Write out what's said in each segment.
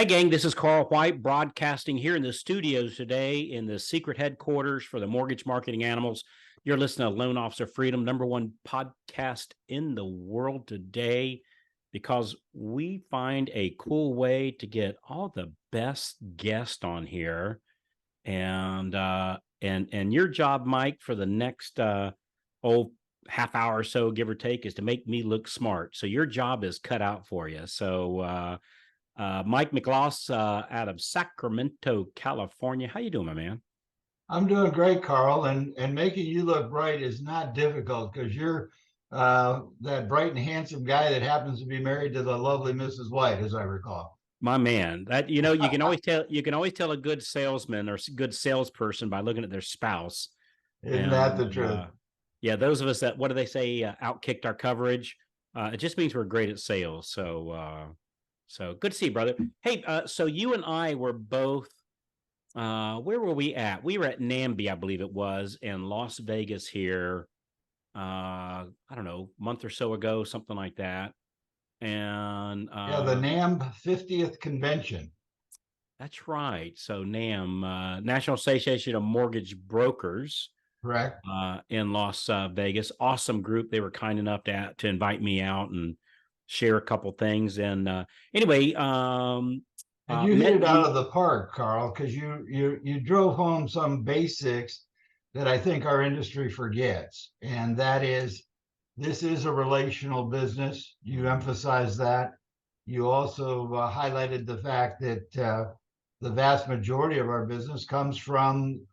Hey, gang, this is Carl White broadcasting here in the studios today in the secret headquarters for the Mortgage Marketing Animals. You're listening to Loan Officer Freedom, #1 podcast in the world today, because we find a cool way to get all the best guests on here. And your job, Mike, for the next half hour or so, give or take, is to make me look smart. So your job is cut out for you. So Mike Miklaus out of Sacramento, California. How you doing, my man? I'm doing great, Carl, and making you look bright is not difficult because you're that bright and handsome guy that happens to be married to the lovely Mrs. White, as I recall. My man, that you can always tell a good salesman or good salesperson by looking at their spouse. Isn't that And the truth? yeah, those of us that, what do they say, outkicked our coverage. It just means we're great at sales. So good to see you, brother. Hey, so you and I were both. Where were we at? We were at NAMBY, I believe it was, in Las Vegas here. I don't know, a month or so ago, something like that. And Yeah, the NAMB 50th convention. that's right. So NAM, National Association of Mortgage Brokers, Correct. in Las Vegas. Awesome group. They were kind enough to invite me out and share a couple things. And anyway, And you hit met it out you. of the park, Carl, because you drove home some basics that I think our industry forgets, and that is this is a relational business. You emphasize that. You also highlighted the fact that the vast majority of our business comes from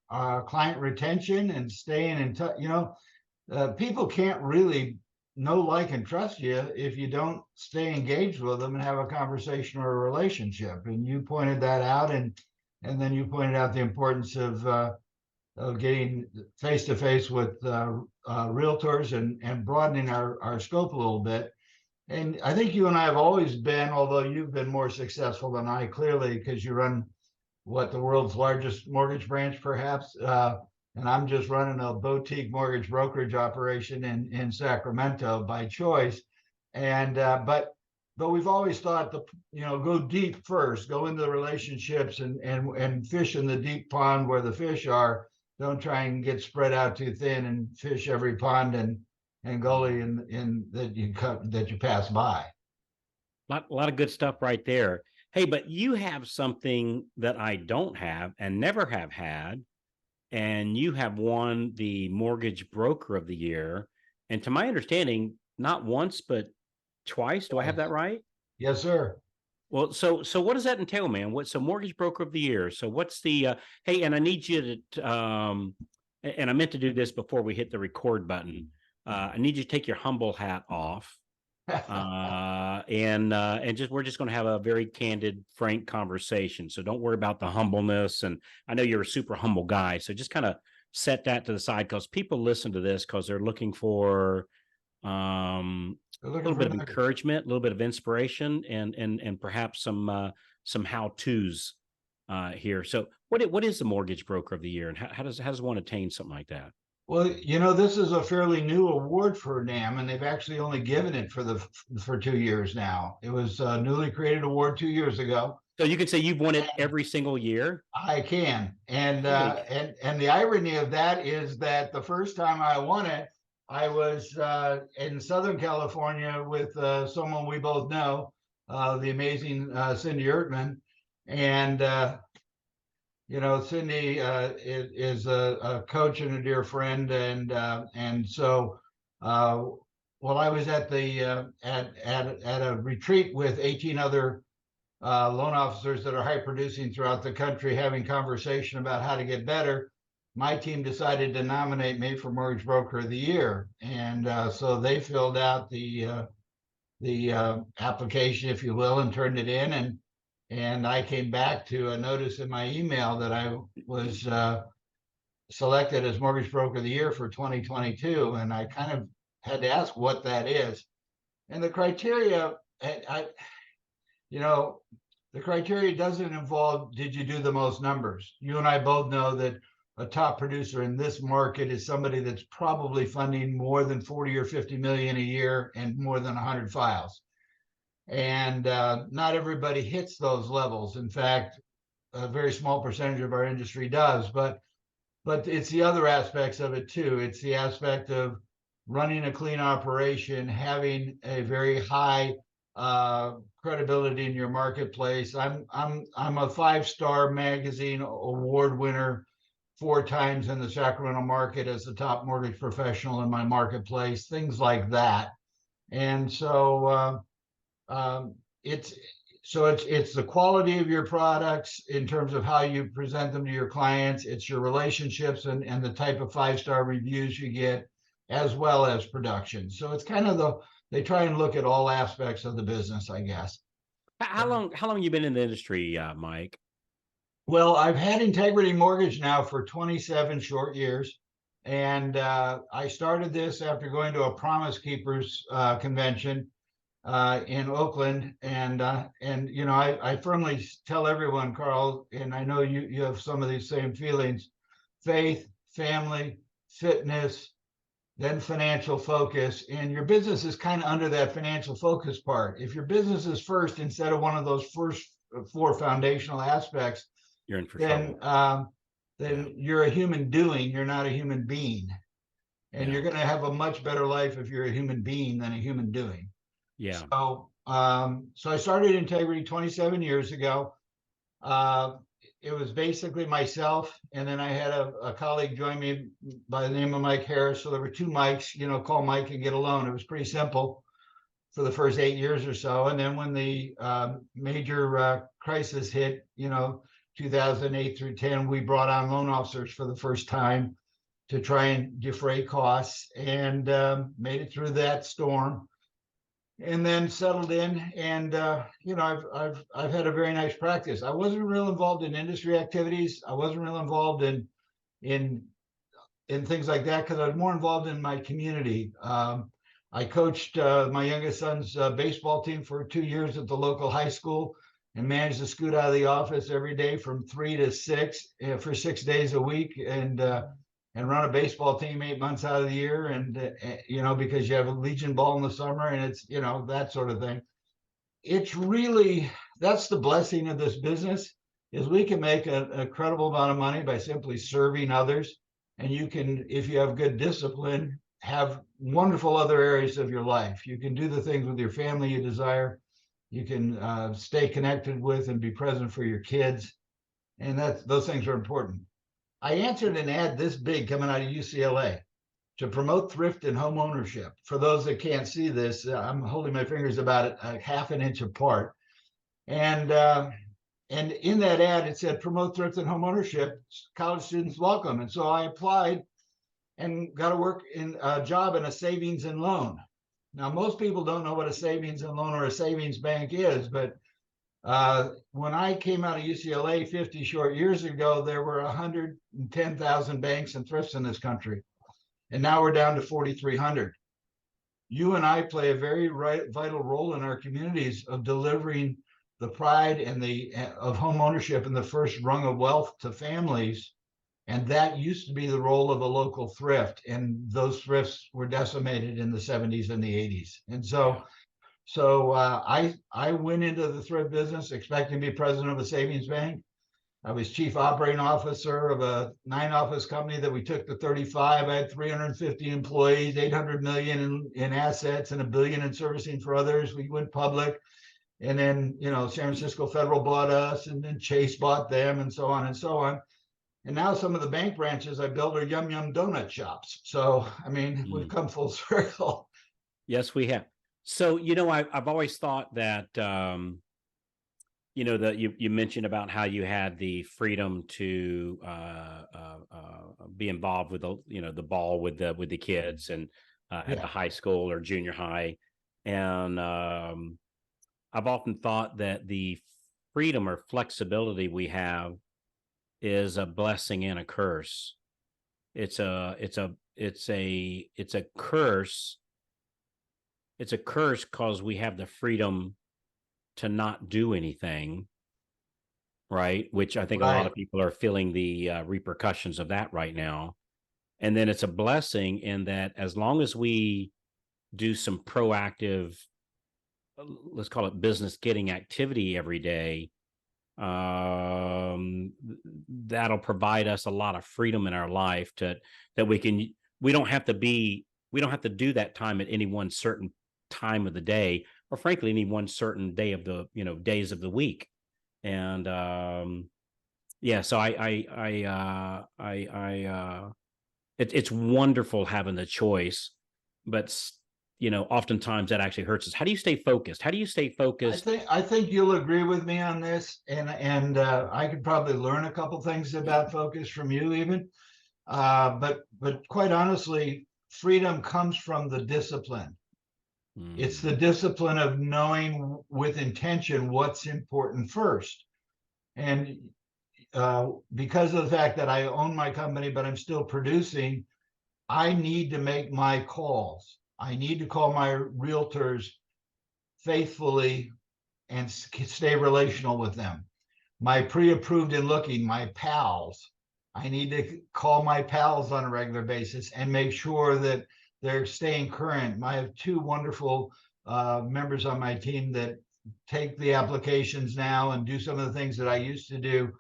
client retention and staying in touch. People can't really know, like, and trust you if you don't stay engaged with them and have a conversation or a relationship. And you pointed that out, and then you pointed out the importance of getting face to face with realtors and broadening our scope a little bit. And I think you and I have always been, although you've been more successful than I, clearly, because you run the world's largest mortgage branch, perhaps. And I'm just running a boutique mortgage brokerage operation in Sacramento by choice. And but we've always thought go deep first, go into the relationships and fish in the deep pond where the fish are. Don't try and get spread out too thin and fish every pond and gully in that you pass by. A lot of good stuff right there. Hey, but you have something that I don't have and never have had, and you have won the Mortgage Broker of the Year. And to my understanding, not once, but twice. Do I have that right? Yes, sir. Well, so what does that entail, man? So Mortgage Broker of the Year. So what's the hey, and I need you to and I meant to do this before we hit the record button. I need you to take your humble hat off. And just we're just going to have a very candid, frank conversation. So don't worry about the humbleness. And I know you're a super humble guy, so just kind of set that to the side, because people listen to this because they're looking for a little bit of encouragement, a little bit of inspiration, and perhaps some how tos here. So what is the Mortgage Broker of the Year, and how does one attain something like that? Well, this is a fairly new award for NAM, and they've actually only given it for 2 years now. It was a newly created award 2 years ago. So you could say you've won it every single year. I can, and the irony of that is that the first time I won it, I was in Southern California with someone we both know, the amazing Cindy Ertman, and Cindy is a coach and a dear friend, and so while I was at a retreat with 18 other loan officers that are high producing throughout the country, having conversation about how to get better, my team decided to nominate me for Mortgage Broker of the Year, and so they filled out the application, if you will, and turned it in, and I came back to a notice in my email that I was selected as Mortgage Broker of the Year for 2022. And I kind of had to ask what that is. And the criteria, the criteria doesn't involve, did you do the most numbers? You and I both know that a top producer in this market is somebody that's probably funding more than 40 or 50 million a year and more than 100 files. And not everybody hits those levels. In fact, a very small percentage of our industry does, but it's the other aspects of it too. It's the aspect of running a clean operation, having a very high credibility in your marketplace. I'm a 5-star magazine award winner 4 times in the Sacramento market as the top mortgage professional in my marketplace, things like that. And so it's it's the quality of your products in terms of how you present them to your clients. It's your relationships and the type of 5-star reviews you get, as well as production. So it's kind of they try and look at all aspects of the business, I guess. How long you been in the industry, Mike? Well, I've had Integrity Mortgage now for 27 short years. And I started this after going to a Promise Keepers convention in Oakland, and I firmly tell everyone, Carl, and I know you have some of these same feelings: faith, family, fitness, then financial focus, and your business is kind of under that financial focus part. If your business is first instead of one of those first 4 foundational aspects, You're in for then trouble. then you're a human doing. You're not a human being, and Yeah. you're going to have a much better life if you're a human being than a human doing. Yeah. So I started Integrity 27 years ago. It was basically myself, and then I had a colleague join me by the name of Mike Harris. So there were 2 Mikes, call Mike and get a loan. It was pretty simple for the first 8 years or so. And then when the major crisis hit, 2008 through 10, we brought on loan officers for the first time to try and defray costs, and made it through that storm, and then settled in. And I've had a very nice practice. I wasn't real involved in industry activities. I wasn't real involved in things like that, because I was more involved in my community. I coached my youngest son's baseball team for 2 years at the local high school, and managed to scoot out of the office every day from 3 to 6 for 6 days a week, and run a baseball team 8 months out of the year. And because you have a Legion ball in the summer, and it's that sort of thing. It's really, that's the blessing of this business, is we can make a credible amount of money by simply serving others. And you can, if you have good discipline, have wonderful other areas of your life. You can do the things with your family you desire. You can stay connected with and be present for your kids, and those things are important. I answered an ad this big coming out of UCLA to promote thrift and home ownership. For those that can't see this, I'm holding my fingers about a half an inch apart. And in that ad, it said, promote thrift and home ownership, college students welcome. And so I applied and got to work in a job in a savings and loan. Now, most people don't know what a savings and loan or a savings bank is, but when I came out of UCLA 50 short years ago, there were 110,000 banks and thrifts in this country. And now we're down to 4,300. You and I play a very vital role in our communities of delivering the pride and of home ownership and the first rung of wealth to families. And that used to be the role of a local thrift. And those thrifts were decimated in the 70s and the 80s. And so I went into the thrift business expecting to be president of a savings bank. I was chief operating officer of a 9-office company that we took to 35. I had 350 employees, 800 million in assets, and $1 billion in servicing for others. We went public, and then San Francisco Federal bought us, and then Chase bought them, and so on and so on. And now some of the bank branches I built are Yum Yum donut shops. So I mean, we've come full circle. Yes, we have. So I've always thought that that you mentioned about how you had the freedom to be involved with the ball with the kids and at the high school or junior high, and I've often thought that the freedom or flexibility we have is a blessing and a curse. It's a curse. It's a curse because we have the freedom to not do anything, right? Which I think a lot of people are feeling the repercussions of that right now. And then it's a blessing in that as long as we do some proactive let's call it business getting activity every day, that'll provide us a lot of freedom in our life that we don't have to we don't have to do that time at any one certain time of the day, or frankly any one certain day of the days of the week. And yeah, so it's wonderful having the choice, but oftentimes that actually hurts us. How do you stay focused? How do you stay focused? I think you'll agree with me on this, and I could probably learn a couple things about focus from you even. But quite honestly, freedom comes from the discipline. It's the discipline of knowing with intention what's important first. And because of the fact that I own my company, but I'm still producing, I need to make my calls. I need to call my realtors faithfully and stay relational with them. My pre-approved and looking, my pals. I need to call my pals on a regular basis and make sure that they're staying current. I have two wonderful members on my team that take the applications now and do some of the things that I used to do,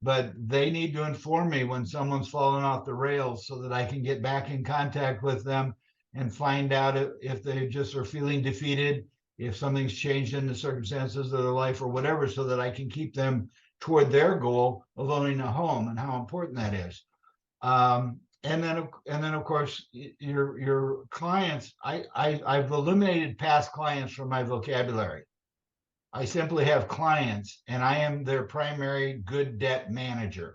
but they need to inform me when someone's fallen off the rails so that I can get back in contact with them and find out if they just are feeling defeated, if something's changed in the circumstances of their life or whatever, so that I can keep them toward their goal of owning a home and how important that is. And then of course your clients. I've eliminated past clients from my vocabulary. I simply have clients, and I am their primary good debt manager.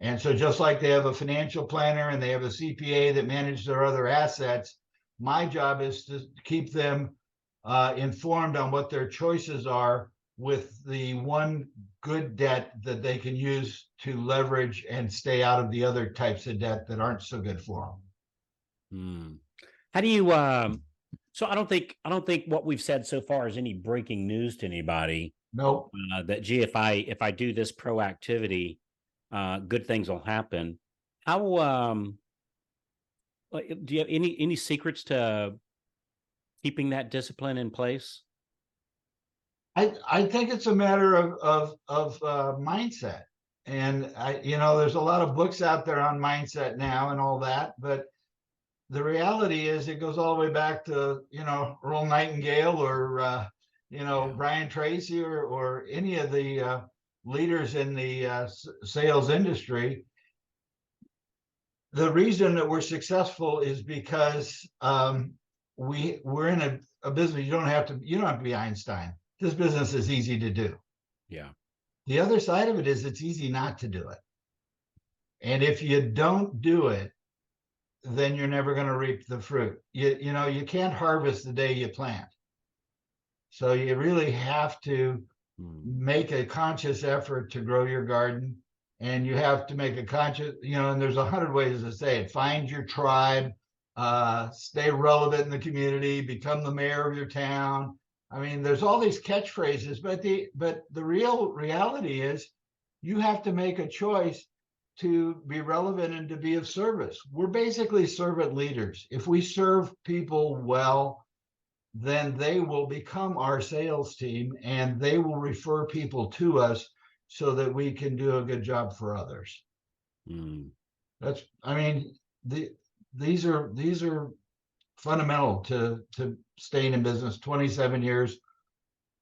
And so just like they have a financial planner and they have a CPA that manages their other assets, my job is to keep them informed on what their choices are with the one good debt that they can use to leverage and stay out of the other types of debt that aren't so good for them. How do you so I don't think what we've said so far is any breaking news to anybody. Nope. That gee, if I do this proactivity, good things will happen. How do you have any secrets to keeping that discipline in place? I think it's a matter of mindset. And there's a lot of books out there on mindset now and all that, but the reality is it goes all the way back to, Earl Nightingale or, Brian Tracy or any of the leaders in the sales industry. The reason that we're successful is because we're in a business. You don't have to be Einstein. This business is easy to do. Yeah. The other side of it is it's easy not to do it. And if you don't do it, then you're never going to reap the fruit. You can't harvest the day you plant. So you really have to make a conscious effort to grow your garden. And you have to make a conscious, and there's 100 ways to say it. Find your tribe, stay relevant in the community, become the mayor of your town. I mean, there's all these catchphrases, but the real reality is you have to make a choice to be relevant and to be of service. We're basically servant leaders. If we serve people well, then they will become our sales team and they will refer people to us so that we can do a good job for others. These are fundamental to staying in business 27 years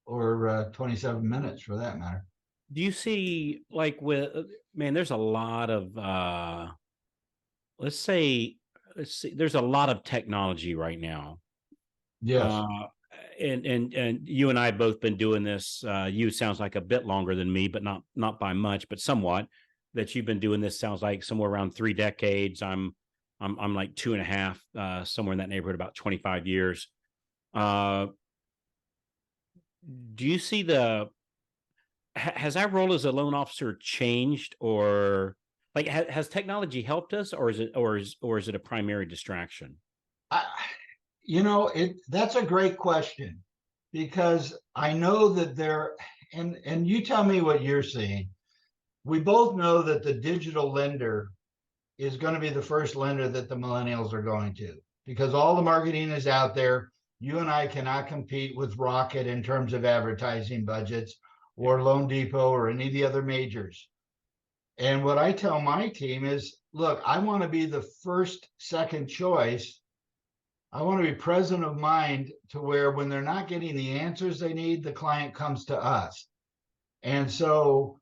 or 27 minutes for that matter. Do you see, like, there's a lot of let's see, there's a lot of technology right now. Yes. And you and I have both been doing this. You sounds like a bit longer than me, but not by much, but somewhat. That you've been doing this sounds like somewhere around 3 decades. I'm like 2.5, somewhere in that neighborhood, about 25 years. Do you see has our role as a loan officer changed, or like has technology helped us, or is it a primary distraction? That's a great question, because I know that and you tell me what you're seeing. We both know that the digital lender is going to be the first lender that the millennials are going to, because all the marketing is out there. you and I cannot compete with Rocket in terms of advertising budgets or Loan Depot or any of the other majors. And what I tell my team is, look, I want to be the first, second choice. I want to be present of mind to where when they're not getting the answers they need, the client comes to us. And so,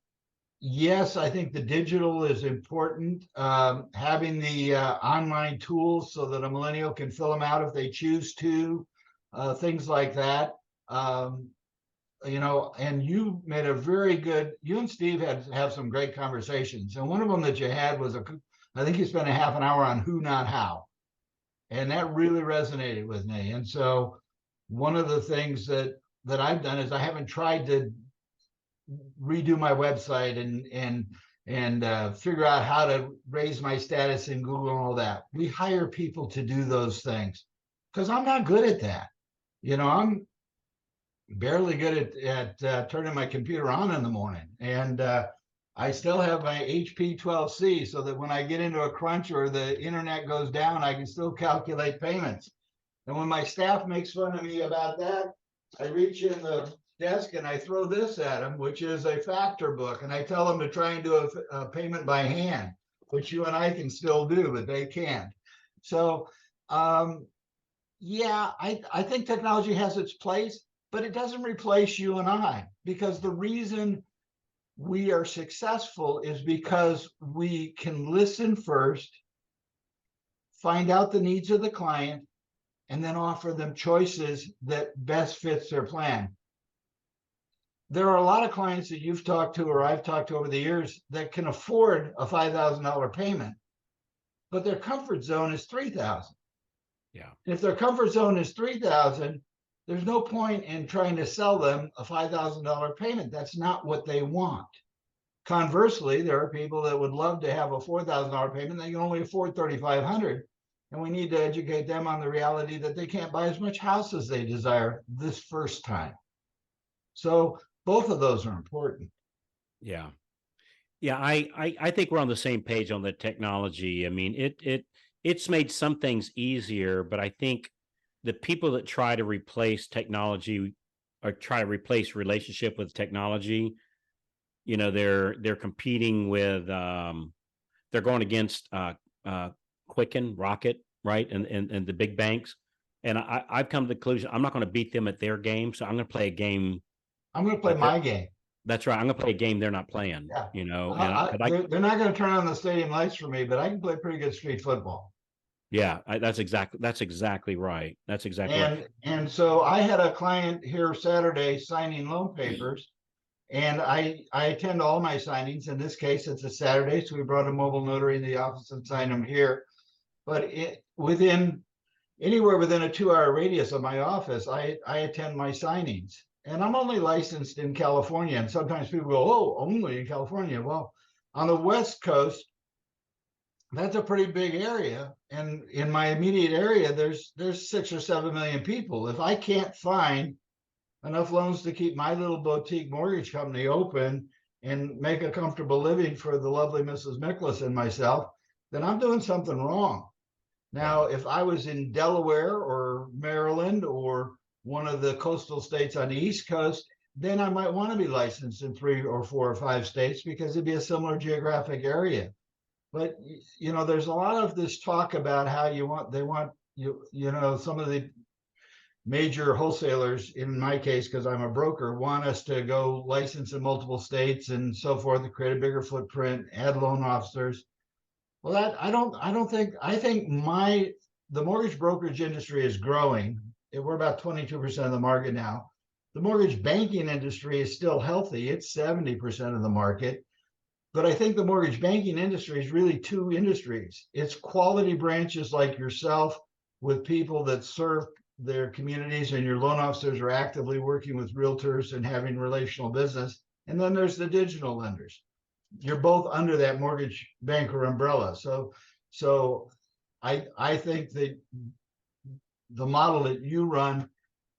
yes, I think the digital is important. Having the online tools so that a millennial can fill them out if they choose to, things like that. And you made a very good, you and Steve have some great conversations. And one of them that you had was, I think you spent a half an hour on who, not how. And that really resonated with me. And so one of the things that I've done is I haven't tried to redo my website and figure out how to raise my status in Google and all that. We hire people to do those things because I'm not good at that. I'm barely good at turning my computer on in the morning. And I still have my HP 12C so that when I get into a crunch or the internet goes down, I can still calculate payments. And when my staff makes fun of me about that, I reach in the desk and I throw this at them, which is a factor book. And I tell them to try and do a payment by hand, which you and I can still do, but they can't. So, yeah, I think technology has its place, but it doesn't replace you and I, because the reason we are successful is because we can listen first, find out the needs of the client, and then offer them choices that best fits their plan. There are a lot of clients that you've talked to or I've talked to over the years that can afford a $5,000 payment, but their comfort zone is $3,000. Yeah. If their comfort zone is $3,000, there's no point in trying to sell them a $5,000 payment. That's not what they want. Conversely, there are people that would love to have a $4,000 payment. They can only afford $3,500. And we need to educate them on the reality that they can't buy as much house as they desire this first time. So both of those are important. Yeah. Yeah. I think we're on the same page on the technology. I mean, it's made some things easier, but I think the people that try to replace technology or try to replace relationship with technology, they're competing with, they're going against Quicken, Rocket, right, and the big banks. And I've come to the conclusion I'm not going to beat them at their game, so I'm going to play a game. I'm going to play my game. That's right. I'm going to play a game they're not playing. Yeah. And they're not going to turn on the stadium lights for me, but I can play pretty good street football. Yeah, that's exactly right. That's exactly right. And so I had a client here Saturday signing loan papers, and I attend all my signings. In this case, it's a Saturday, so we brought a mobile notary in the office and signed them here. But anywhere within a 2-hour radius of my office, I attend my signings. And I'm only licensed in California. And sometimes people go, oh, only in California. Well, on the West Coast, that's a pretty big area. And in my immediate area, there's 6 or 7 million people. If I can't find enough loans to keep my little boutique mortgage company open and make a comfortable living for the lovely Mrs. Miklaus and myself, then I'm doing something wrong. Now, if I was in Delaware or Maryland or one of the coastal states on the East Coast, then I might want to be licensed in 3 or 4 or 5 states because it'd be a similar geographic area. But, there's a lot of this talk about how some of the major wholesalers, in my case, because I'm a broker, want us to go license in multiple states and so forth, to create a bigger footprint, add loan officers. Well, I think the mortgage brokerage industry is growing. We're about 22% of the market now. The mortgage banking industry is still healthy. It's 70% of the market. But I think the mortgage banking industry is really 2 industries. It's quality branches like yourself with people that serve their communities, and your loan officers are actively working with realtors and having relational business. And then there's the digital lenders. You're both under that mortgage banker umbrella. So I think that the model that you run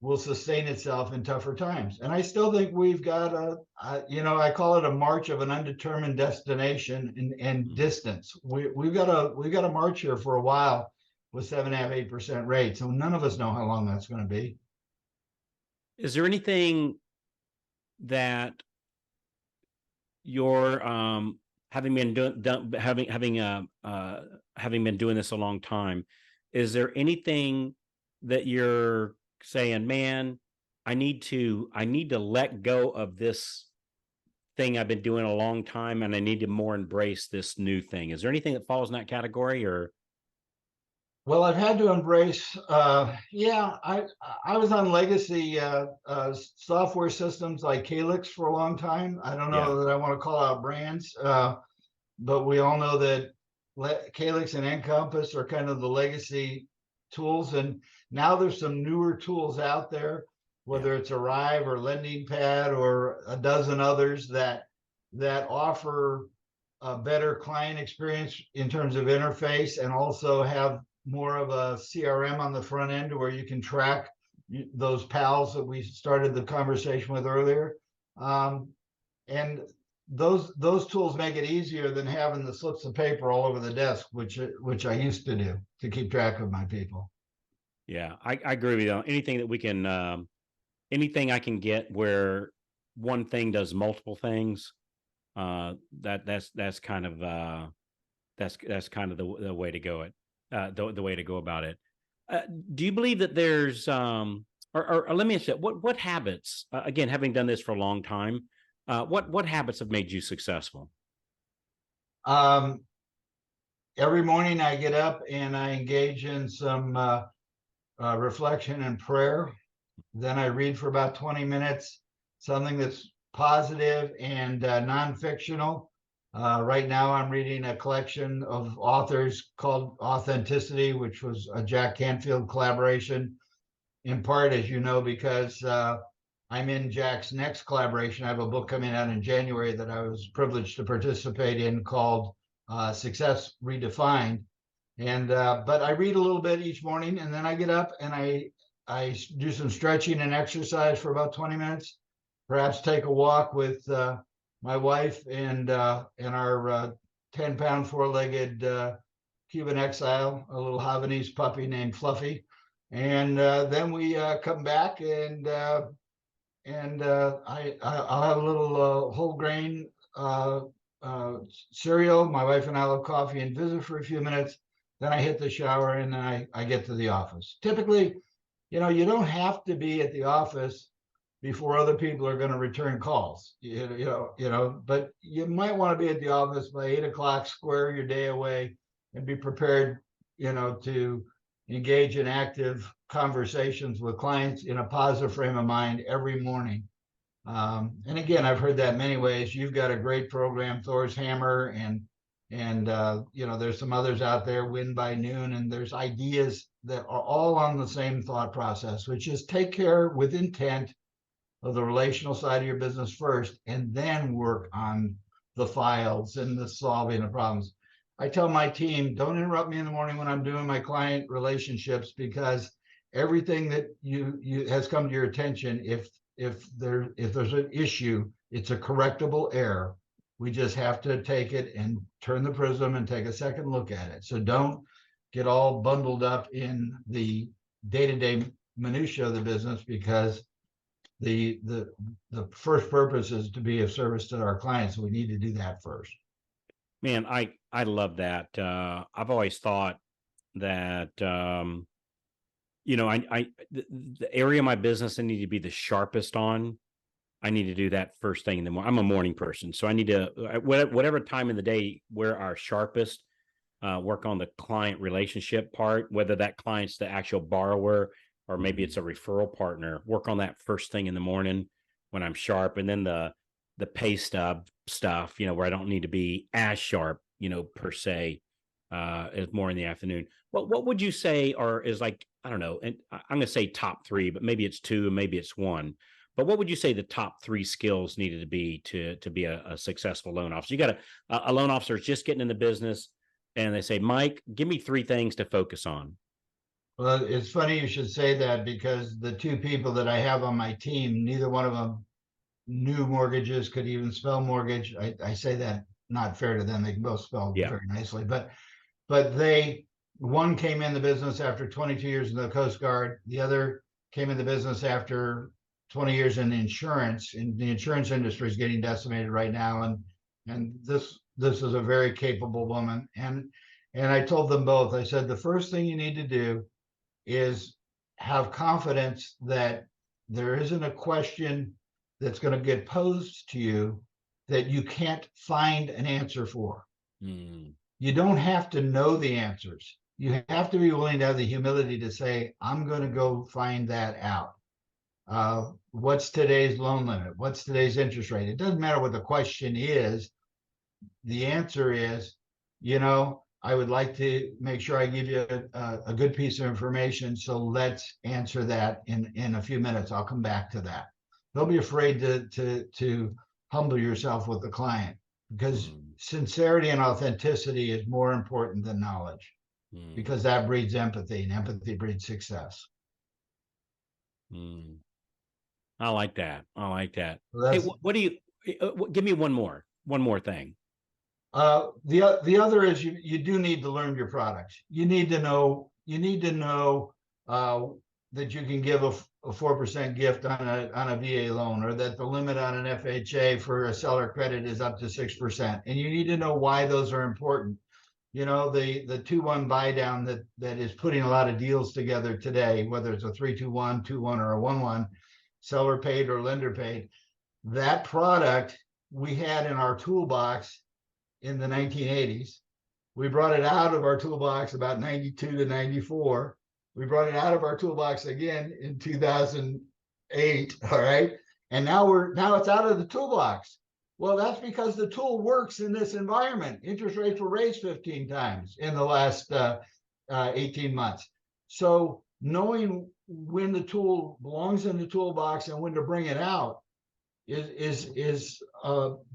will sustain itself in tougher times. And I still think we've got I call it a march of an undetermined destination and distance. We've got a march here for a while. with 7.5%, 8% rates. So none of us know how long that's going to be. Is there anything that you're having been having been doing this a long time, is there anything that you're saying, man, I need to let go of this thing I've been doing a long time and I need to more embrace this new thing? Is there anything that falls in that category? Or Well, I've had to embrace, I was on legacy software systems like Calyx for a long time. I don't yeah, know that I want to call out brands, but we all know that Calyx and Encompass are kind of the legacy tools. And now there's some newer tools out there, yeah, whether it's Arrive or Lending Pad or a dozen others that offer a better client experience in terms of interface, and also have more of a CRM on the front end where you can track those pals that we started the conversation with earlier. And those tools make it easier than having the slips of paper all over the desk, which I used to do to keep track of my people. yeah. I agree with you. Anything that we can, anything I can get where one thing does multiple things, that's kind of that's kind of the way to go. The way to go about it. Do you believe that there's or let me ask you, what habits, again, having done this for a long time, what habits have made you successful? Um, every morning I get up and I engage in some reflection and prayer. Then I read for about 20 minutes, something that's positive and non-fictional. Right now, I'm reading a collection of authors called Authenticity, which was a Jack Canfield collaboration, in part, as you know, because I'm in Jack's next collaboration. I have a book coming out in January that I was privileged to participate in called Success Redefined. And but I read a little bit each morning, and then I get up and I do some stretching and exercise for about 20 minutes, perhaps take a walk with my wife and our 10-pound four-legged Cuban exile, a little Havanese puppy named Fluffy. And then we come back and I'll have a little whole grain cereal. My wife and I will have coffee and visit for a few minutes. Then I hit the shower and then I get to the office. Typically, you don't have to be at the office before other people are going to return calls. But you might want to be at the office by 8 o'clock, square your day away, and be prepared, to engage in active conversations with clients in a positive frame of mind every morning. And again, I've heard that many ways. You've got a great program, Thor's Hammer, and there's some others out there, Win by Noon, and there's ideas that are all on the same thought process, which is take care with intent of the relational side of your business first, and then work on the files and the solving of problems. I tell my team, don't interrupt me in the morning when I'm doing my client relationships, because everything that you has come to your attention, if there's an issue, it's a correctable error. We just have to take it and turn the prism and take a second look at it. So don't get all bundled up in the day-to-day minutia of the business, because the first purpose is to be of service to our clients. So we need to do that first. Man, I love that. I've always thought that the area of my business I need to be the sharpest on. I need to do that first thing in the morning. I'm a morning person, so I need to whatever time in the day we're our sharpest. Work on the client relationship part, whether that client's the actual borrower or maybe it's a referral partner. Work on that first thing in the morning when I'm sharp, and then the pay stub stuff, where I don't need to be as sharp, per se, is more in the afternoon. What would you say, or is like, I don't know, and I'm going to say top three, but maybe it's two and maybe it's one. But what would you say the top three skills needed to be to be a successful loan officer? You got a loan officer just getting in the business, and they say, Mike, give me three things to focus on. Well, it's funny you should say that, because the two people that I have on my team, neither one of them knew mortgages, could even spell mortgage. I say that not fair to them. They can both spell Yeah. very nicely, but they one came in the business after 22 years in the Coast Guard. The other came in the business after 20 years in insurance. And the insurance industry is getting decimated right now. And this is a very capable woman. And I told them both, I said, the first thing you need to do is have confidence that there isn't a question that's going to get posed to you that you can't find an answer for. Mm. You don't have to know the answers. You have to be willing to have the humility to say, I'm going to go find that out. What's today's loan limit? What's today's interest rate? It doesn't matter what the question is. The answer is, I would like to make sure I give you a good piece of information. So let's answer that in a few minutes. I'll come back to that. Don't be afraid to humble yourself with the client, because sincerity and authenticity is more important than knowledge, because that breeds empathy, and empathy breeds success. I like that. I like that. So hey, what do you give me one more thing? The other is you do need to learn your products. You need to know that you can give a 4% gift on a VA loan, or that the limit on an FHA for a seller credit is up to 6%. And you need to know why those are important. The 2-1 buy down that is putting a lot of deals together today, whether it's a 3-2-1, 2-1, or a 1-1, seller paid or lender paid. That product we had in our toolbox in the 1980s. We brought it out of our toolbox about 92 to 94. We brought it out of our toolbox again in 2008. All right. And now it's out of the toolbox. Well, that's because the tool works in this environment. Interest rates were raised 15 times in the last 18 months. So knowing when the tool belongs in the toolbox and when to bring it out is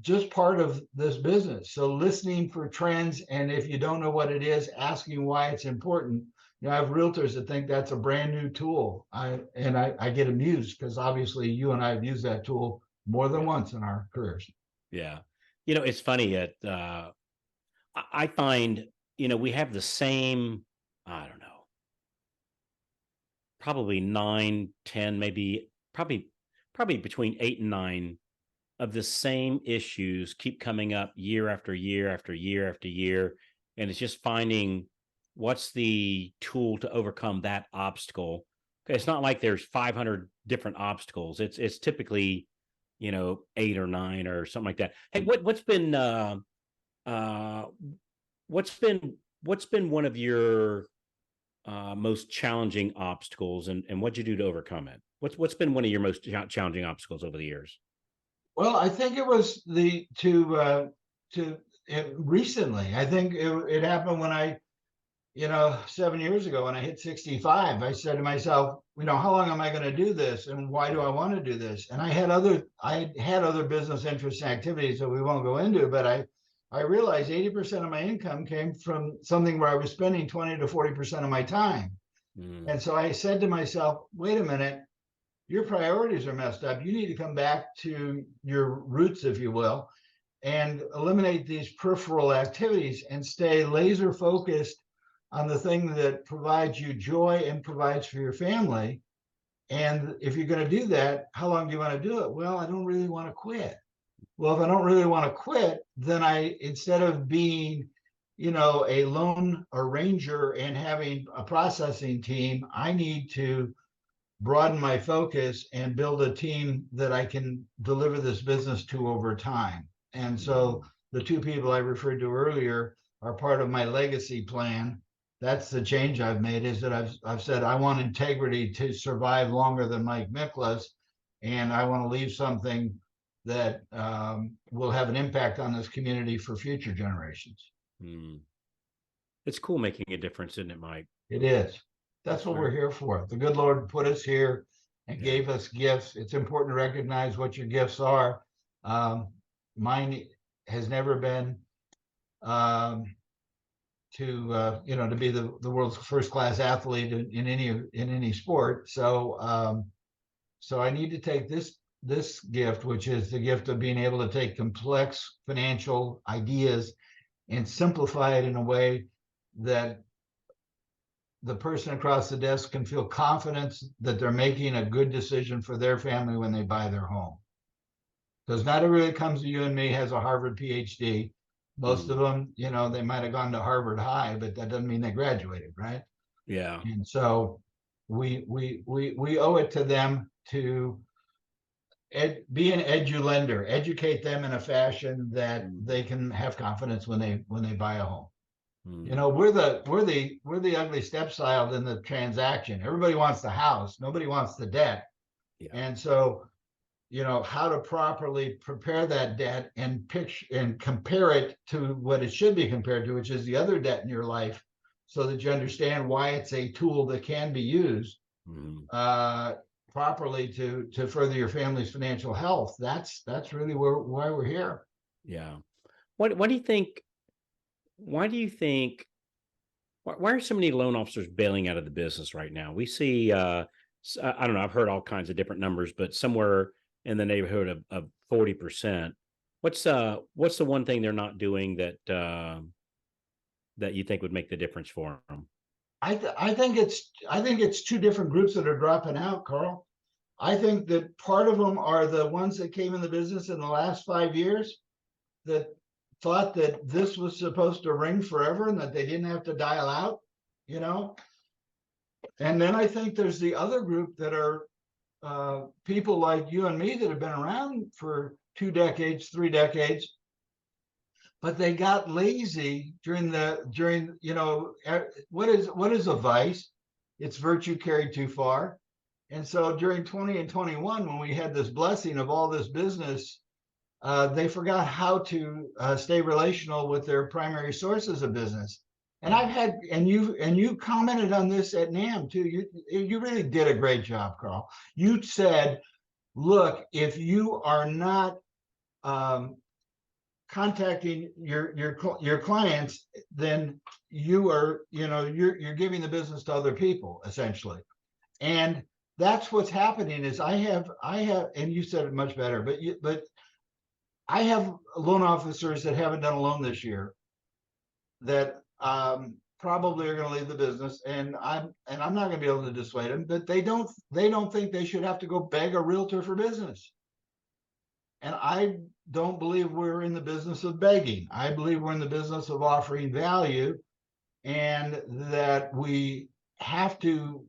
just part of this business. So listening for trends, and if you don't know what it is, asking why it's important. I have realtors that think that's a brand new tool. I get amused, because obviously you and I have used that tool more than once in our careers. Yeah. It's funny. I find, we have the same, I don't know, probably 9, 10, maybe probably between 8 and 9 of the same issues keep coming up year after year after year after year. And it's just finding what's the tool to overcome that obstacle. It's not like there's 500 different obstacles. It's typically, 8 or 9 or something like that. Hey, what's been one of your most challenging obstacles, and what'd you do to overcome it? What's been one of your most challenging obstacles over the years? Well, I think it was recently. I think it happened when I, 7 years ago, when I hit 65. I said to myself, how long am I going to do this, and why do I want to do this? And I had other business interests and activities that we won't go into, but I realized 80% of my income came from something where I was spending 20 to 40% of my time. And so I said to myself, wait a minute, your priorities are messed up. You need to come back to your roots, if you will, and eliminate these peripheral activities and stay laser focused on the thing that provides you joy and provides for your family. And if you're going to do that, how long do you want to do it? Well, I don't really want to quit. Well, if I don't really want to quit, then instead of being, a lone ranger and having a processing team, I need to broaden my focus and build a team that I can deliver this business to over time. And so the 2 people I referred to earlier are part of my legacy plan. That's the change I've made, is that I've said I want integrity to survive longer than Mike Miklaus, and I want to leave something that will have an impact on this community for future generations. It's cool making a difference, isn't it, Mike? It is. That's what we're here for. The good Lord put us here and gave us gifts. It's important to recognize what your gifts are. Mine has never been to be the world's first-class athlete in any sport. So I need to take this gift, which is the gift of being able to take complex financial ideas and simplify it in a way that the person across the desk can feel confidence that they're making a good decision for their family when they buy their home. Because not everybody that comes to you and me has a Harvard PhD. Most of them, you know, they might have gone to Harvard High, but that doesn't mean they graduated, right? Yeah. And so we owe it to them to be an edulender, educate them in a fashion that they can have confidence when they buy a home. You know, we're the ugly stepchild in the transaction. Everybody wants the house, nobody wants the debt. Yeah. And so, you know, how to properly prepare that debt and picture and compare it to what it should be compared to, which is the other debt in your life, so that you understand why it's a tool that can be used properly to further your family's financial health. That's really why we're here. Yeah. What do you think? Why do you think? Why are so many loan officers bailing out of the business right now? We see, I don't know, I've heard all kinds of different numbers, but somewhere in the neighborhood of 40%. What's the one thing they're not doing that that you think would make the difference for them? I think it's two different groups that are dropping out, Carl. I think that part of them are the ones that came in the business in the last 5 years that thought that this was supposed to ring forever and that they didn't have to dial out, you know. And then I think there's the other group that are people like you and me that have been around for 2 decades, 3 decades, but they got lazy during you know, what is a vice? It's virtue carried too far. And so during 20 and 21, when we had this blessing of all this business, they forgot how to stay relational with their primary sources of business. And I've had, and you commented on this at NAM too. You really did a great job, Carl. You said, look, if you are not contacting your clients, then you are, you know, you're giving the business to other people essentially. And that's what's happening is I have, and you said it much better, but I have loan officers that haven't done a loan this year that probably are going to leave the business, and I'm not going to be able to dissuade them, but they don't think they should have to go beg a realtor for business. And I don't believe we're in the business of begging. I believe we're in the business of offering value, and that we have to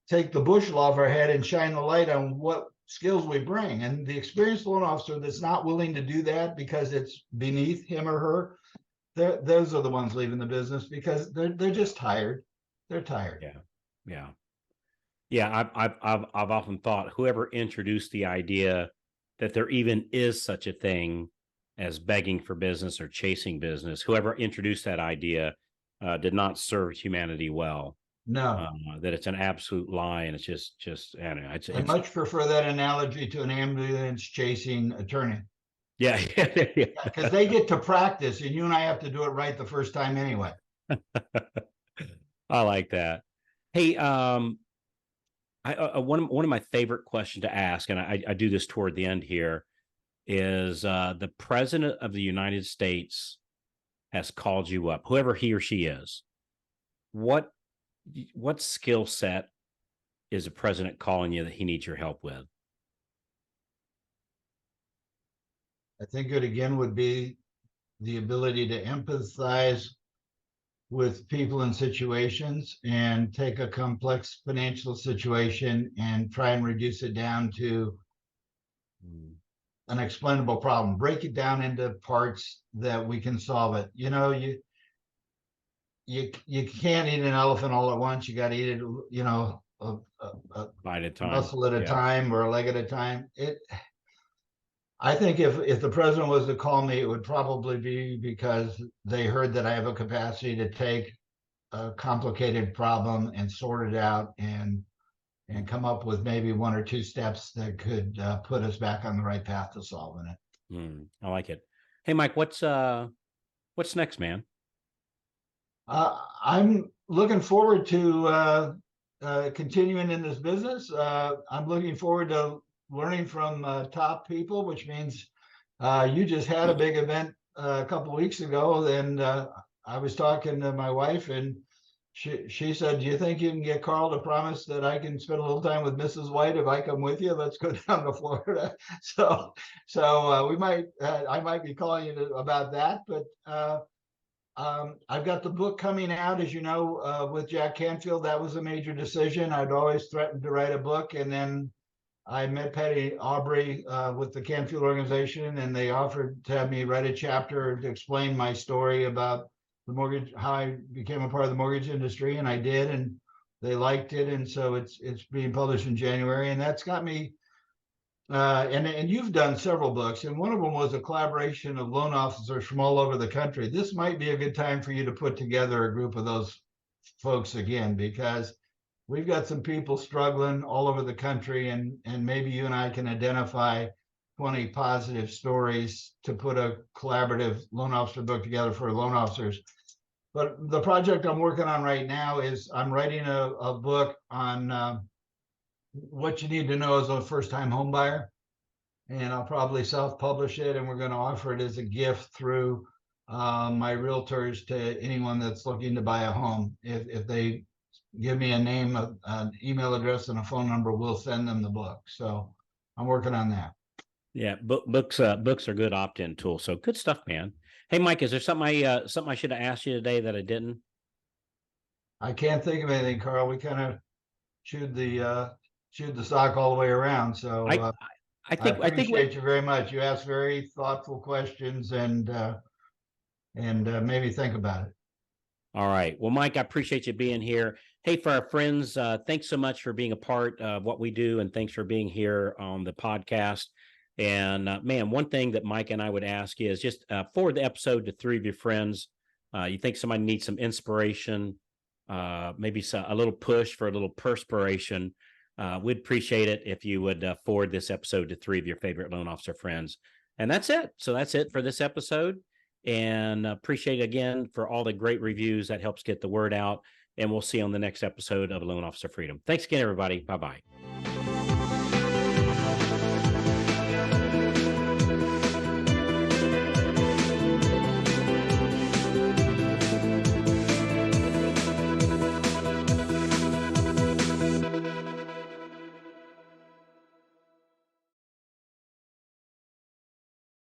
take the bushel off our head and shine the light on what skills we bring. And the experienced loan officer that's not willing to do that because it's beneath him or her, those are the ones leaving the business because they're just tired. They're tired. Yeah. I've often thought whoever introduced the idea that there even is such a thing as begging for business or chasing business, whoever introduced that idea did not serve humanity well. No, that it's an absolute lie, and it's just I don't know. I much prefer that analogy to an ambulance chasing attorney. Yeah, because they get to practice, and you and I have to do it right the first time anyway. I like that. Hey, one of my favorite questions to ask, and I do this toward the end here, is the President of the United States has called you up, whoever he or she is. What skill set is the president calling you that he needs your help with? I think it again would be the ability to empathize with people and situations and take a complex financial situation and try and reduce it down to an explainable problem. Break it down into parts that we can solve it. You know, you can't eat an elephant all at once. You got to eat it, you know, a bite at a time, muscle at a time, or a leg at a time. I think if the president was to call me, it would probably be because they heard that I have a capacity to take a complicated problem and sort it out and come up with maybe 1 or 2 steps that could put us back on the right path to solving it. I like it. Hey, Mike, what's next, man? I'm looking forward to continuing in this business. I'm looking forward to learning from top people, which means you just had a big event a couple of weeks ago. And I was talking to my wife, and she said, "Do you think you can get Carl to promise that I can spend a little time with Mrs. White if I come with you? Let's go down to Florida." So we might I might be calling you about that, but I've got the book coming out, as you know, with Jack Canfield. That was a major decision. I'd always threatened to write a book, and then I met Patty Aubrey with the Canfield organization, and they offered to have me write a chapter to explain my story about the mortgage, how I became a part of the mortgage industry, and I did, and they liked it, and so it's being published in January, and that's got me. And you've done several books, and one of them was a collaboration of loan officers from all over the country. This might be a good time for you to put together a group of those folks again, because we've got some people struggling all over the country, and maybe you and I can identify 20 positive stories to put a collaborative loan officer book together for loan officers. But the project I'm working on right now is I'm writing a book on what you need to know as a first-time home buyer, and I'll probably self-publish it, and we're going to offer it as a gift through my realtors to anyone that's looking to buy a home. If they give me a name, an email address, and a phone number, we'll send them the book. So I'm working on that. Yeah, books are good opt-in tool. So good stuff, man. Hey, Mike, is there something I should have asked you today that I didn't? I can't think of anything, Carl. We kind of chewed the sock all the way around. So I I think appreciate you very much. You asked very thoughtful questions, and made me think about it. All right. Well, Mike, I appreciate you being here. Hey, for our friends, thanks so much for being a part of what we do, and thanks for being here on the podcast. And man, one thing that Mike and I would ask you is just forward the episode to 3 of your friends. You think somebody needs some inspiration, maybe a little push for a little perspiration. We'd appreciate it if you would forward this episode to 3 of your favorite loan officer friends. And that's it. So that's it for this episode. And appreciate again for all the great reviews. That helps get the word out. And we'll see you on the next episode of Loan Officer Freedom. Thanks again, everybody. Bye-bye.